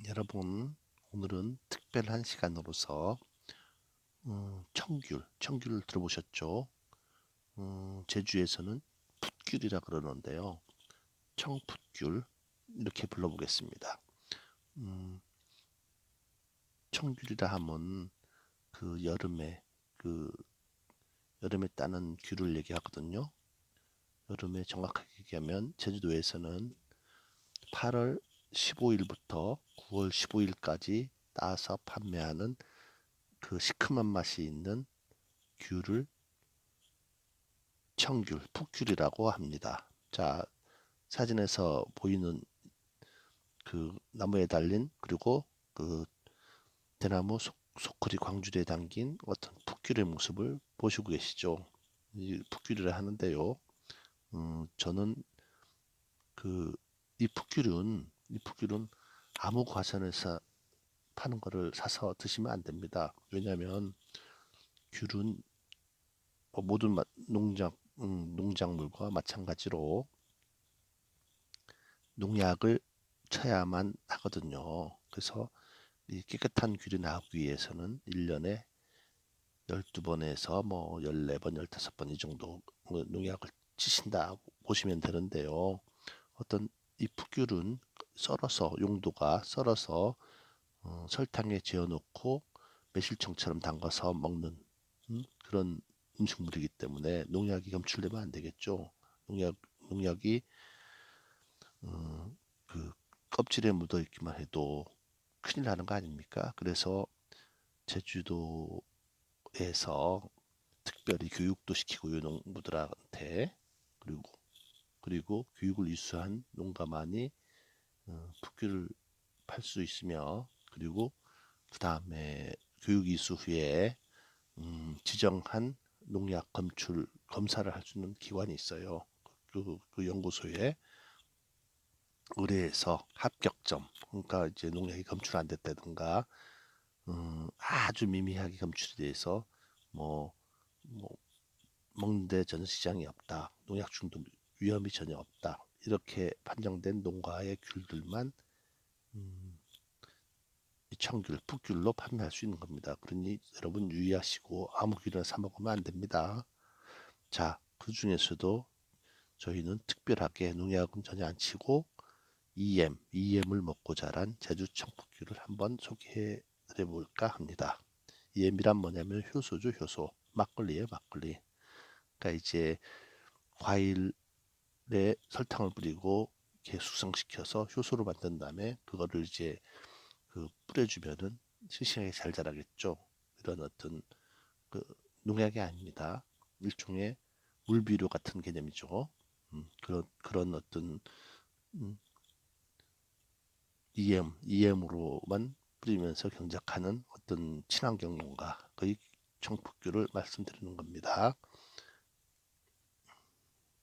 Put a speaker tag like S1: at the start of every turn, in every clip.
S1: 여러분, 오늘은 특별한 시간으로서 청귤을 들어보셨죠? 제주에서는 풋귤이라 그러는데요. 청풋귤 이렇게 불러보겠습니다. 음, 청귤이라 하면 그 그 여름에 따는 귤을 얘기하거든요. 여름에 정확하게 얘기하면 제주도에서는 8월 15일부터 9월 15일까지 따서 판매하는 그 시큼한 맛이 있는 귤을 청귤, 풋귤이라고 합니다. 자, 사진에서 보이는 그 나무에 달린 그리고 그 대나무 소쿠리 광주리에 담긴 어떤 풋귤의 모습을 보시고 계시죠. 이 풋귤이라 하는데요. 저는 그 이 풋귤은 아무 과천에서 파는 거를 사서 드시면 안 됩니다. 왜냐하면 귤은 모든 농작물과 마찬가지로 농약을 쳐야만 하거든요. 그래서 이 깨끗한 귤이 나오기 위해서는 1년에 12번에서 뭐 14번, 15번 이 정도 농약을 치신다 보시면 되는데요. 어떤 이 풋귤은 용도가 썰어서 설탕에 재워놓고 매실청처럼 담가서 먹는 그런 음식물이기 때문에 농약이 검출되면 안 되겠죠. 농약이 그 껍질에 묻어 있기만 해도 큰일 나는 거 아닙니까? 그래서 제주도에서 특별히 교육도 시키고 농부들한테 그리고 교육을 이수한 농가만이 풋귤을 팔 수 있으며 그리고 그 다음에 교육 이수 후에 지정한 농약 검사를 할 수 있는 기관이 있어요. 그 연구소에 의뢰해서 합격점, 그러니까 이제 농약이 검출 안 됐다든가 아주 미미하게 검출이 돼서 뭐, 뭐 먹는데 전혀 지장이 없다, 농약 중독 위험이 전혀 없다 이렇게 판정된 농가의 귤들만 이 청귤, 풋귤로 판매할 수 있는 겁니다. 그러니 여러분 유의하시고 아무 귤이나 사 먹으면 안 됩니다. 자, 그 중에서도 저희는 특별하게 농약은 전혀 안 치고 EM을 먹고 자란 제주 청포귤을 한번 소개해 드려볼까 합니다. EM이란 뭐냐면 효소죠, 효소. 막걸리예요, 막걸리. 그러니까 이제 과일에 설탕을 뿌리고 이렇게 숙성시켜서 효소로 만든 다음에 그거를 이제 뿌려주면은 싱싱하게 잘 자라겠죠. 이런 어떤 그 농약이 아닙니다. 일종의 물비료 같은 개념이죠. 그런 어떤 EM으로만 뿌리면서 경작하는 어떤 친환경 농가의 청포귤을 말씀드리는 겁니다.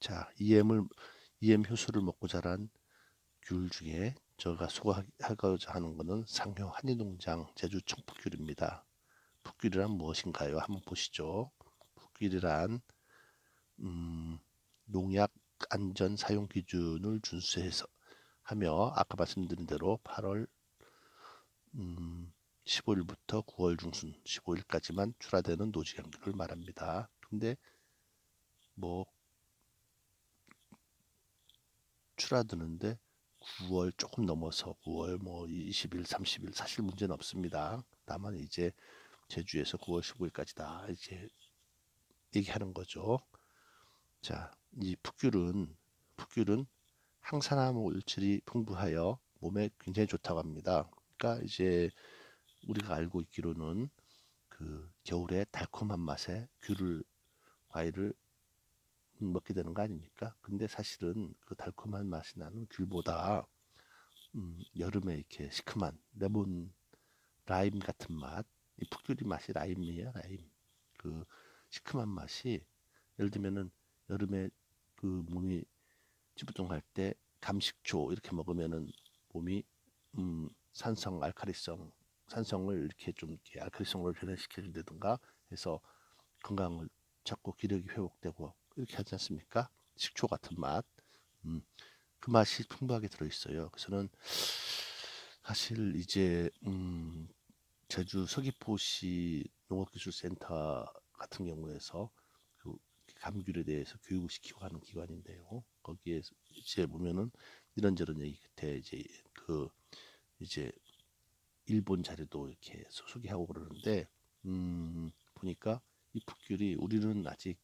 S1: 자, EM 효소를 먹고 자란 귤 중에 제가 소개하고자 하는 것은 상효 한의농장 제주 청포귤입니다. 풋귤이란 무엇인가요? 한번 보시죠. 풋귤이란 농약 안전 사용 기준을 준수해서 하며 아까 말씀드린 대로 8월 15일부터 9월 중순 15일까지만 출하되는 노지향귤을 말합니다. 근데 뭐 출하드는데 9월 조금 넘어서 9월 뭐 20일, 30일 사실 문제는 없습니다. 다만 이제 제주에서 9월 15일까지다 이제 얘기하는 거죠. 자, 이 풋귤은 항산화 물질이 풍부하여 몸에 굉장히 좋다고 합니다. 그러니까 이제 우리가 알고 있기로는 그 겨울에 달콤한 맛의 과일을 먹게 되는 거 아닙니까? 근데 사실은 그 달콤한 맛이 나는 귤보다 여름에 이렇게 시큼한 레몬 라임 같은 맛, 이 풋귤이 맛이 라임이에요, 라임. 그 시큼한 맛이 예를 들면은 여름에 그 몸이 찌뿌둥할 때 감식초 이렇게 먹으면은 몸이 산성을 이렇게 좀 이렇게 알칼리성으로 변화시켜 준다든가 해서 건강을 찾고 기력이 회복되고 이렇게 하지 않습니까? 식초 같은 맛. 음, 그 맛이 풍부하게 들어있어요. 그래서는 사실 이제 제주 서귀포시 농업기술센터 같은 경우에서 그 감귤에 대해서 교육을 시키고 하는 기관인데요. 거기에 이제 보면은 이런저런 얘기 끝에 이제 일본 자료도 이렇게 소개하고 그러는데 보니까 이 풋귤이 우리는 아직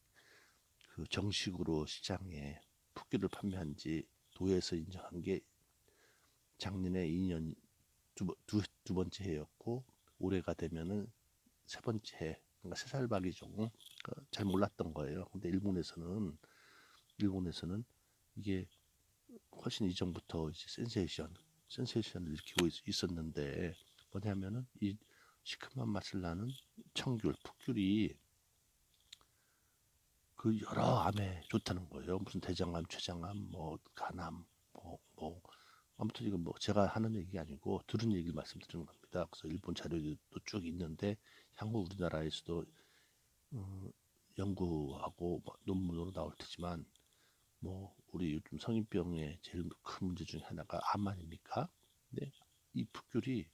S1: 그 정식으로 시장에 풋귤을 판매한 지 도에서 인정한 게 작년에 2년 두 번째 해였고 올해가 되면은 세 번째 해, 그러니까 세 살 박이죠. 잘 몰랐던 거예요. 근데 일본에서는 이게 훨씬 이전부터 이제 센세이션을 일으키고 있었는데 뭐냐면은 이 시큼한 맛을 나는 청귤, 풋귤이 그 여러 암에 좋다는 거예요. 무슨 대장암, 췌장암, 뭐 간암, 뭐 아무튼 이건 뭐 제가 하는 얘기 아니고 들은 얘기를 말씀드리는 겁니다. 그래서 일본 자료도 쭉 있는데 향후 우리나라에서도 연구하고 뭐 논문으로 나올 테지만 뭐 우리 요즘 성인병의 제일 큰 문제 중에 하나가 암 아닙니까? 근데 이 풋귤이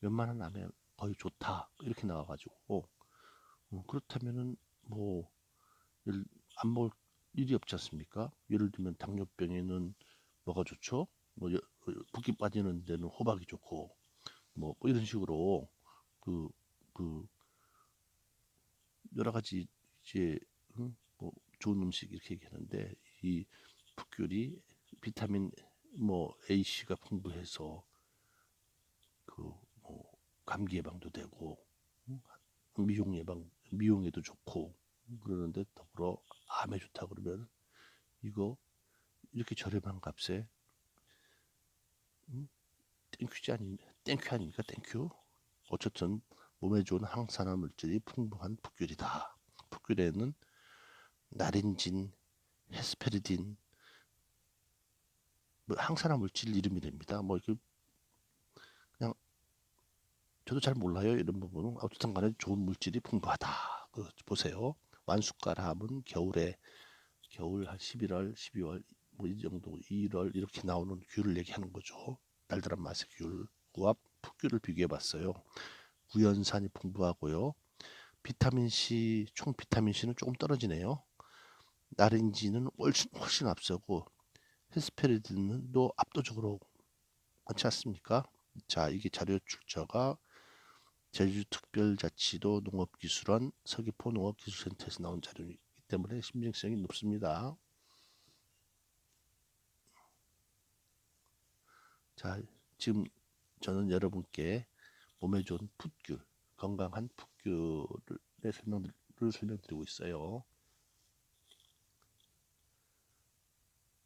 S1: 웬만한 암에 거의 좋다 이렇게 나와가지고 그렇다면은 뭐 안 먹을 일이 없지 않습니까? 예를 들면 당뇨병에는 뭐가 좋죠? 뭐 붓기 빠지는 데는 호박이 좋고 뭐 이런 식으로 그, 그 여러 가지 이제 뭐 좋은 음식 이렇게 얘기하는데 이 풋귤이 비타민 뭐 A, C가 풍부해서 그뭐 감기 예방도 되고 미용에도 좋고 그러는데 더불어 암에 좋다 그러면 이거 이렇게 저렴한 값에 땡큐 아닙니까 땡큐. 어쨌든 몸에 좋은 항산화 물질이 풍부한 풋귤이다. 풋귤에는 나린진, 헤스페르딘, 뭐 항산화 물질 이름이 됩니다. 뭐 이렇게 그냥 저도 잘 몰라요 이런 부분은. 어쨌든 간에 좋은 물질이 풍부하다. 보세요. 완숟가락은 겨울 한 11월, 12월 뭐 이 정도 1월 이렇게 나오는 귤을 얘기하는 거죠. 달달한 맛의 귤과 풋귤을 비교해 봤어요. 구연산이 풍부하고요. 비타민 C, 총 비타민 C는 조금 떨어지네요. 나린지는 훨씬 앞서고 헤스페리딘도 압도적으로 많지 않습니까? 자, 이게 자료 출처가 제주특별자치도 농업기술원 서귀포 농업기술센터에서 나온 자료이기 때문에 신빙성이 높습니다. 자, 지금 저는 여러분께 몸에 좋은 풋귤, 건강한 풋귤의 설명드리고 있어요.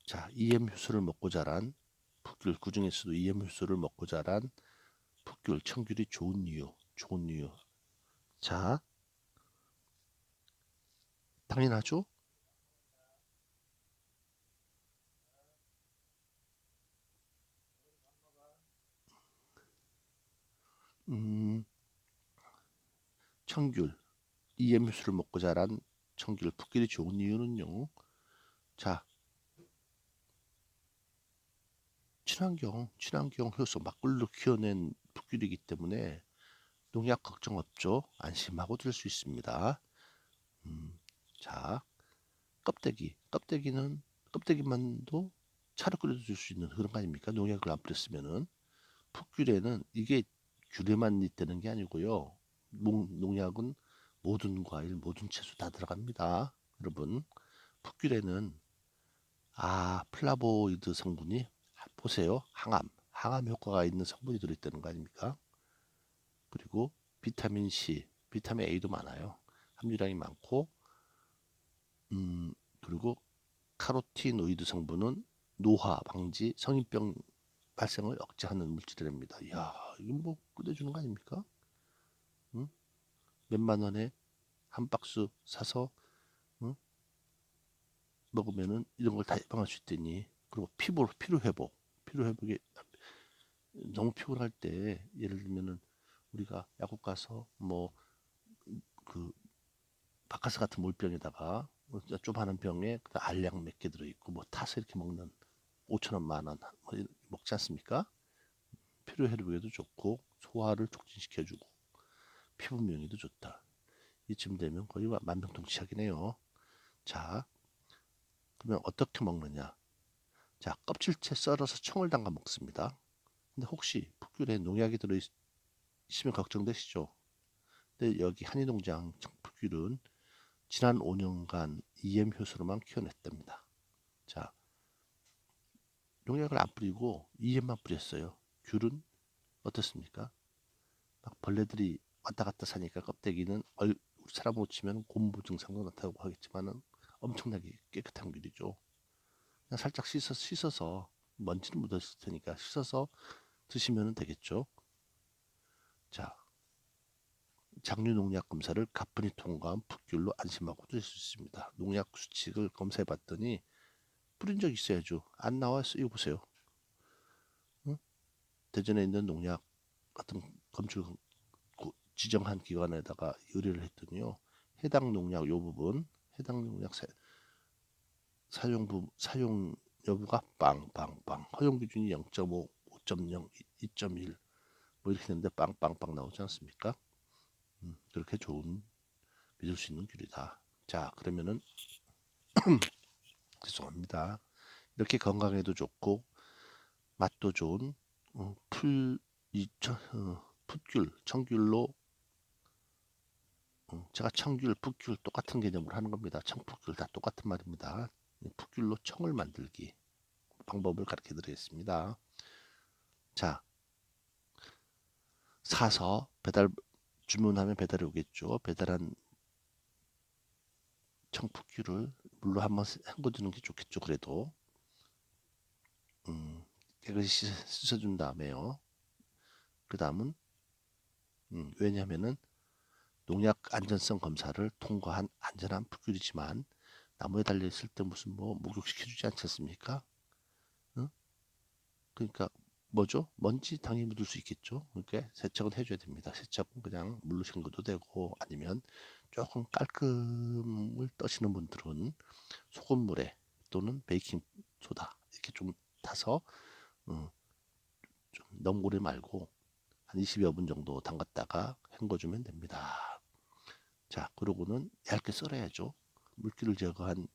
S1: 자, EM 효소를 먹고 자란 풋귤, 그 중에서도 EM 효소를 먹고 자란 풋귤, 청귤이 좋은 이유. 자, 당연하죠? 음, 청귤, EM 효소를 먹고 자란 청귤, 풋귤이 좋은 이유는요. 자, 친환경 효소 막걸리로 키워낸 풋귤이기 때문에 농약 걱정 없죠. 안심하고 들 수 있습니다. 자, 껍데기만도 차로 끓여서 줄 수 있는 그런 거 아닙니까? 농약을 안 뿌렸으면은 풋귤에는 이게 귤에만 있다는 게 아니고요. 농약은 모든 과일, 모든 채소 다 들어갑니다. 여러분, 풋귤에는 플라보이드 성분이 보세요. 항암 효과가 있는 성분이 들어있다는 거 아닙니까? 그리고 비타민 C, 비타민 A도 많아요. 함유량이 많고, 그리고 카로티노이드 성분은 노화 방지, 성인병 발생을 억제하는 물질입니다. 이야, 이건 뭐 끝내주는 거 아닙니까? 응? 몇만 원에 한 박스 사서 응? 먹으면은 이런 걸 다 예방할 수 있다니. 그리고 피로 회복에 너무 피곤할 때 예를 들면은 우리가 약국 가서 뭐 그 바카스 같은 물병에다가 조그마한 병에 알약 몇 개 들어있고 뭐 타서 이렇게 먹는 5천 원, 만 원 먹지 않습니까? 피로 회복에도 좋고 소화를 촉진시켜주고 피부 미용에도 좋다. 이쯤 되면 거의 만병통치약이네요. 자, 그러면 어떻게 먹느냐? 자, 껍질째 썰어서 청을 담가 먹습니다. 근데 혹시 풋귤에 농약이 들어있으면 걱정되시죠? 근데 여기 한의농장 풋귤은 지난 5년간 EM 효소로만 키워냈답니다. 자, 농약을 안 뿌리고 EM만 뿌렸어요. 귤은 어떻습니까? 막 벌레들이 왔다 갔다 사니까 껍데기는 우리 사람으로 치면 곰보 증상도 나타나고 하겠지만은 엄청나게 깨끗한 귤이죠. 그냥 살짝 씻어서 먼지는 묻었을 테니까 씻어서 드시면 되겠죠. 자, 장류 농약 검사를 가뿐히 통과한 풋귤로 안심하고 드실 수 있습니다. 농약 수칙을 검사해 봤더니 뿌린 적 있어야죠. 안 나와서 이거 보세요. 응? 대전에 있는 농약 같은 검출 지정한 기관에다가 의뢰를 했더니요. 해당 농약 요 부분, 해당 농약 사용 여부가 빵빵빵. 허용 기준이 0.5, 5.0, 2.1 뭐 이렇게 되는데 빵빵빵 나오지 않습니까? 그렇게 좋은 믿을 수 있는 귤이다. 자, 그러면은 죄송합니다. 이렇게 건강에도 좋고 맛도 좋은 풋귤, 청귤로 제가 청귤, 풋귤 똑같은 개념으로 하는 겁니다. 청풋귤 다 똑같은 말입니다. 풋귤로 청을 만들기 방법을 가르쳐 드리겠습니다. 자, 사서 주문하면 배달이 오겠죠. 배달한 청풋귤을 물로 한번 헹궈주는 게 좋겠죠. 그래도 깨끗이 씻어준 다음에요. 그 다음은 왜냐하면은 농약 안전성 검사를 통과한 안전한 풋귤이지만 나무에 달려 있을 때 무슨 뭐 목욕시켜주지 않지 않습니까? 응? 그러니까 뭐죠? 먼지 당연히 묻을 수 있겠죠. 그러니까 세척은 해줘야 됩니다. 세척은 그냥 물로 헹궈도 되고 아니면 조금 깔끔을 떠시는 분들은 소금물에 또는 베이킹 소다 이렇게 좀 타서 좀 너무 오래 말고 한 20여 분 정도 담갔다가 헹궈주면 됩니다. 자, 그러고는 얇게 썰어야죠. 물기를 제거한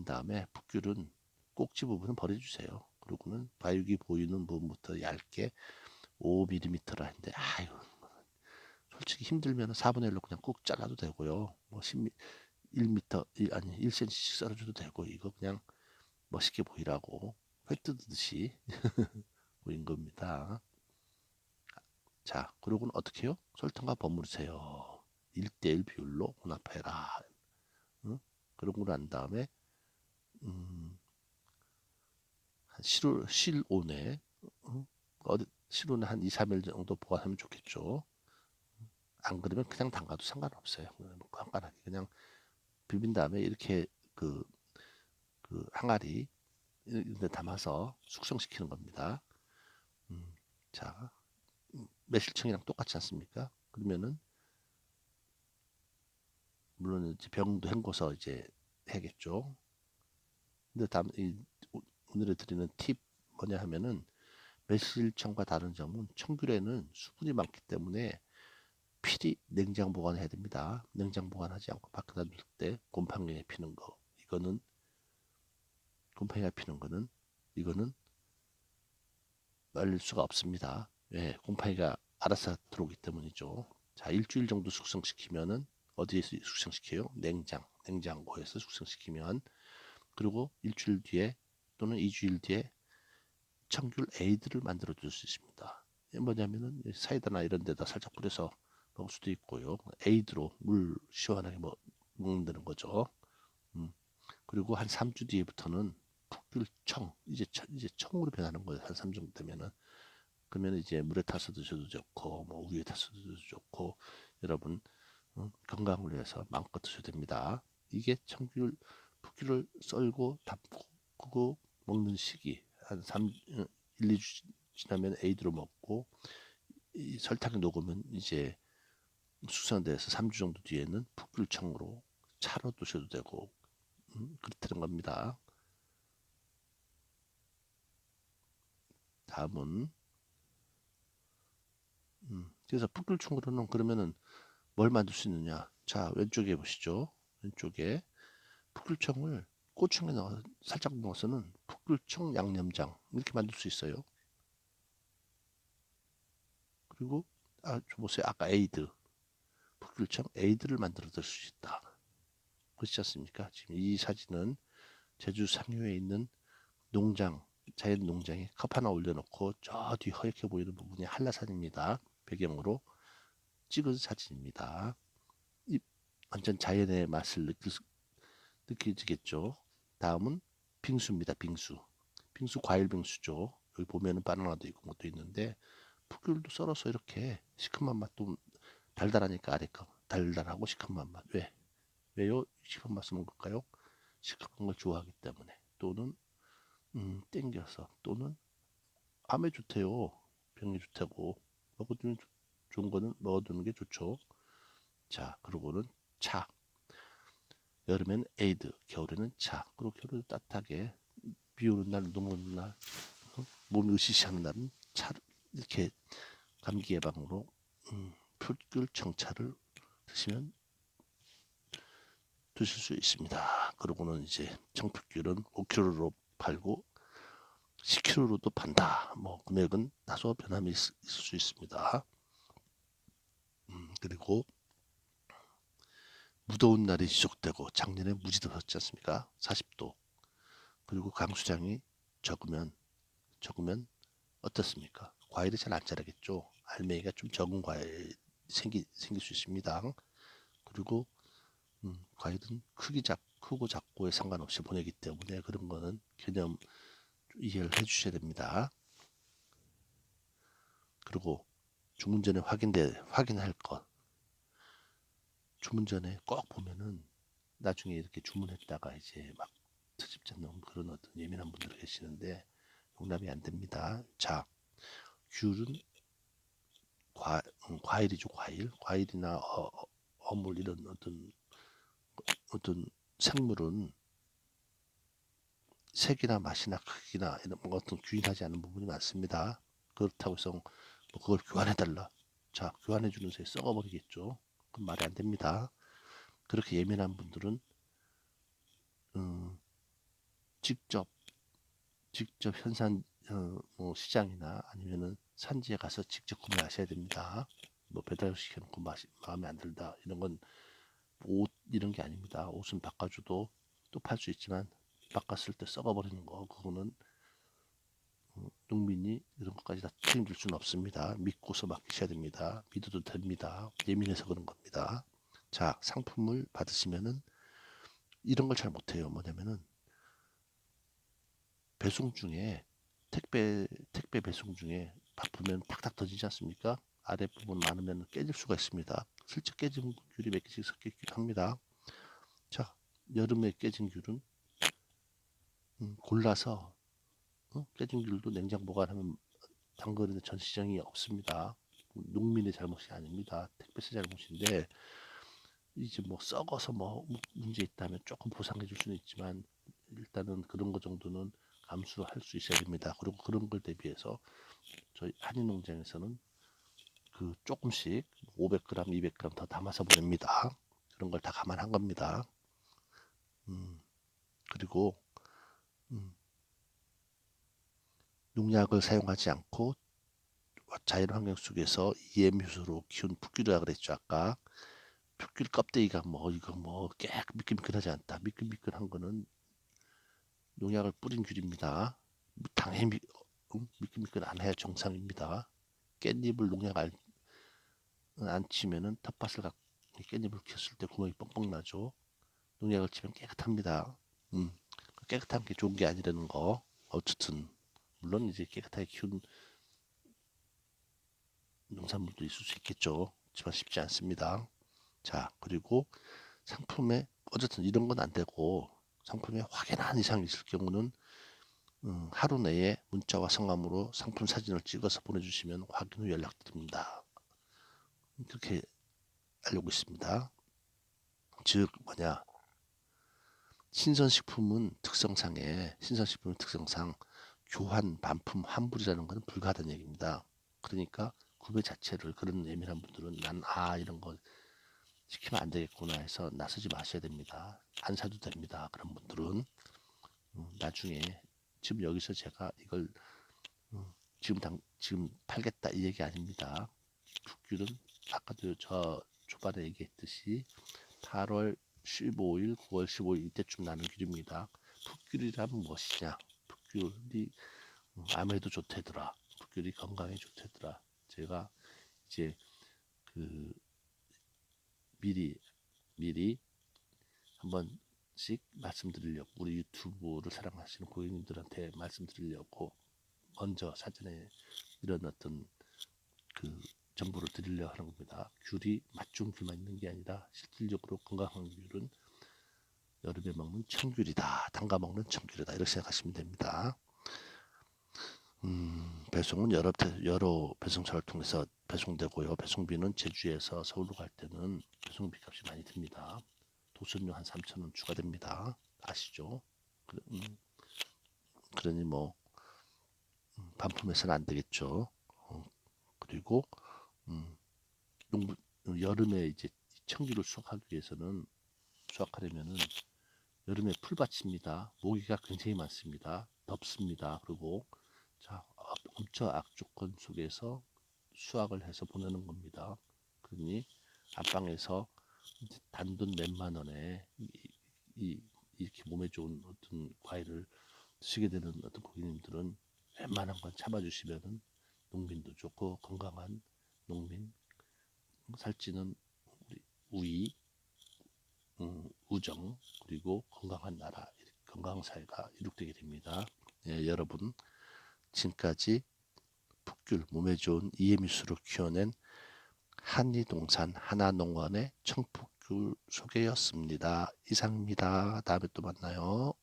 S1: 다음에 풋귤은 꼭지 부분은 버려주세요. 그러고는 바육이 보이는 부분부터 얇게 5mm라 했는데 아유 솔직히 힘들면 4분의 1로 그냥 꾹 잘라도 되고요. 뭐 1m 아니 1cm씩 썰어줘도 되고 이거 그냥 멋있게 보이라고 회 뜯듯이 보인 겁니다. 자, 그러고는 어떻게 해요? 설탕과 버무리세요. 1대1 비율로 혼합해라. 응? 그러고 난 다음에 실온에 실온에 한 2, 3일 정도 보관하면 좋겠죠. 안 그러면 그냥 담가도 상관없어요. 간단하게 그냥 비빈 다음에 이렇게 그 항아리 이런데 담아서 숙성시키는 겁니다. 자, 매실청이랑 똑같지 않습니까? 그러면은 물론 이제 병도 헹궈서 이제 해야겠죠. 근데 오늘에 드리는 팁 뭐냐 하면은 매실청과 다른 점은 청귤에는 수분이 많기 때문에 필히 냉장 보관해야 됩니다. 냉장 보관하지 않고 밖에다 둘 때 곰팡이에 피는 거 이거는 곰팡이가 피는 거는 이거는 말릴 수가 없습니다. 왜? 곰팡이가 알아서 들어오기 때문이죠. 자, 일주일 정도 숙성시키면은 어디에서 숙성시켜요? 냉장고에서 숙성시키면 그리고 일주일 뒤에 또는 2주일 뒤에 청귤 에이드를 만들어 줄 수 있습니다. 이게 뭐냐면은 사이다나 이런 데다 살짝 뿌려서 먹을 수도 있고요. 에이드로 물 시원하게 먹는다는 거죠. 그리고 한 3주 뒤에부터는 풋귤청 이제 청으로 변하는 거예요. 한 3주 정도 되면은 그러면 이제 물에 타서 드셔도 좋고 뭐 우유에 타서 드셔도 좋고 여러분 건강을 위해서 마음껏 드셔도 됩니다. 이게 풋귤을 썰고 담고 먹는 시기 한 1, 2주 지나면 에이드로 먹고 이 설탕이 녹으면 이제 숙성돼서 3주 정도 뒤에는 풋귤청으로 차로 드셔도 되고 그렇다는 겁니다. 다음은 그래서 풋귤청으로는 그러면은 뭘 만들 수 있느냐? 자, 왼쪽에 보시죠. 왼쪽에 풋귤청을 고추장에 넣어 살짝 넣어서는 풋귤청 양념장 이렇게 만들 수 있어요. 그리고 보세요. 아까 에이드 풋귤청 에이드를 만들어 들 수 있다. 그렇지 않습니까? 지금 이 사진은 제주 상류에 있는 농장, 자연 농장에 컵 하나 올려놓고 저 뒤 허옇게 보이는 부분이 한라산입니다. 배경으로 찍은 사진입니다. 이 완전 자연의 맛을 느끼겠죠. 다음은 빙수입니다. 빙수 과일 빙수죠. 여기 보면은 바나나도 있고 뭐도 있는데 풋귤도 썰어서 이렇게 시큼한 맛도 달달하니까 아래 거 달달하고 시큼한 맛. 왜요? 시큼한 맛을 먹는 걸까요? 시큼한 걸 좋아하기 때문에 또는 땡겨서 또는 암에 좋대요. 병에 좋다고 먹어두면 좋은 거는 먹어두는 게 좋죠. 자, 그리고는 차. 여름엔 에이드, 겨울에는 차. 그리고 겨울에 따뜻하게 비 오는 날, 눈 오는 날, 몸이 으시시하는 날은 차를 이렇게 감기 예방으로 풋귤 청차를 드시면 드실 수 있습니다. 그러고는 이제 청풋귤은 5kg로 팔고 10kg로도 판다. 뭐 금액은 다소 변함이 있을 수 있습니다. 그리고 무더운 날이 지속되고 작년에 무지 더웠지 않습니까? 40도. 그리고 강수량이 적으면 어떻습니까? 과일이 잘 안 자라겠죠. 알맹이가 좀 적은 과일 생길 수 있습니다. 그리고 과일은 크고 작고에 상관없이 보내기 때문에 그런 거는 개념 이해를 해주셔야 됩니다. 그리고 주문 전에 확인할 것. 주문 전에 꼭 보면은 나중에 이렇게 주문했다가 이제 막 트집 잡는 그런 어떤 예민한 분들 계시는데 용납이 안 됩니다. 자, 귤은 과일이죠, 과일이나 어물 이런 어떤 생물은 색이나 맛이나 크기나 이런 어떤 규인하지 않은 부분이 많습니다. 그렇다고 해서 뭐 그걸 교환해달라. 자, 교환해주는 새 썩어버리겠죠. 그건 말이 안 됩니다. 그렇게 예민한 분들은 음, 직접 현산 뭐 시장이나 아니면은 산지에 가서 직접 구매하셔야 됩니다. 뭐 배달시켜놓고 마음에 안 들다 이런 건 옷 이런 게 아닙니다. 옷은 바꿔줘도 또 팔 수 있지만 바꿨을 때 썩어버리는 거 그거는 농민이 이런 것까지 다 책임질 수는 없습니다. 믿고서 맡기셔야 됩니다. 믿어도 됩니다. 예민해서 그런 겁니다. 자, 상품을 받으시면은 이런 걸 잘 못해요. 뭐냐면은 배송 중에 택배 배송 중에 바쁘면 탁탁 터지지 않습니까? 아랫부분 많으면 깨질 수가 있습니다. 슬쩍 깨진 귤이 몇 개씩 섞여 있기도 합니다. 자, 여름에 깨진 귤은 골라서 깨진 귤도 냉장 보관하면 장거리는 전 시장이 없습니다. 농민의 잘못이 아닙니다. 택배사 잘못인데 이제 뭐 썩어서 뭐 문제 있다면 조금 보상해 줄 수는 있지만 일단은 그런 거 정도는 감수할 수 있어야 됩니다. 그리고 그런 걸 대비해서 저희 한인농장에서는 그 조금씩 500g, 200g 더 담아서 보냅니다. 그런 걸 다 감안한 겁니다. 그리고 농약을 사용하지 않고 자연환경 속에서 EM 효소로 키운 풋귤이라 그랬죠 아까. 풋귤 껍데기가 뭐 이거 뭐 미끌미끌하지 않다. 미끌미끌한 거는 농약을 뿌린 귤입니다. 당연히 미끌미끌 안 해야 정상입니다. 깻잎을 농약 안 치면은 텃밭을 깻잎을 켰을 때 구멍이 뻥뻥 나죠. 농약을 치면 깨끗합니다. 깨끗한 게 좋은 게 아니라는 거. 어쨌든 물론 이제 깨끗하게 키운 농산물도 있을 수 있겠죠. 하지만 쉽지 않습니다. 자, 그리고 상품에 어쨌든 이런 건 안 되고 상품에 확인한 이상 있을 경우는 하루 내에 문자와 성함으로 상품 사진을 찍어서 보내주시면 확인 후 연락드립니다. 그렇게 알려고 있습니다. 즉 뭐냐 신선식품은 특성상 교환, 반품, 환불이라는 것은 불가하다는 얘기입니다. 그러니까 구매 자체를 그런 예민한 분들은 난 이런 거 시키면 안 되겠구나 해서 나서지 마셔야 됩니다. 안 사도 됩니다. 그런 분들은 나중에 지금 여기서 제가 이걸 지금 팔겠다 이 얘기 아닙니다. 풋귤은 아까도 저 초반에 얘기했듯이 8월 15일, 9월 15일 이때쯤 나는 귤입니다. 풋귤이라면 무엇이냐? 풋귤이 암에도 좋대더라. 풋귤이 건강에 좋대더라. 제가 이제 그 미리 한 번씩 말씀드리려고 우리 유튜브를 사랑하시는 고객님들한테 말씀드리려고 먼저 사전에 이런 어떤 그 정보를 드리려 하는 겁니다. 귤이 맛 좋은 귤만 있는 게 아니라 실질적으로 건강한 귤은 여름에 먹는 청귤이다. 담가 먹는 청귤이다. 이렇게 생각하시면 됩니다. 배송은 여러 배송사를 통해서 배송되고요. 배송비는 제주에서 서울로 갈 때는 배송비 값이 많이 듭니다. 도선료 한 3,000원 추가됩니다. 아시죠? 그러니 뭐 반품해서는 안 되겠죠. 그리고 여름에 이제 청귤을 수확하려면은 여름에 풀밭입니다. 모기가 굉장히 많습니다. 덥습니다. 그리고 자 엄청 악조건 속에서 수확을 해서 보내는 겁니다. 그러니 안방에서 단돈 몇만 원에 이렇게 몸에 좋은 어떤 과일을 드시게 되는 어떤 고객님들은 웬만한 건 참아주시면은 농민도 좋고 건강한 농민 살찌는 우리 우정 그리고 건강한 나라 건강한 사회가 이룩되게 됩니다. 예, 여러분 지금까지 풋귤 몸에 좋은 이에미수로 키워낸 한리동산 하나농원의 청포귤 소개였습니다. 이상입니다. 다음에 또 만나요.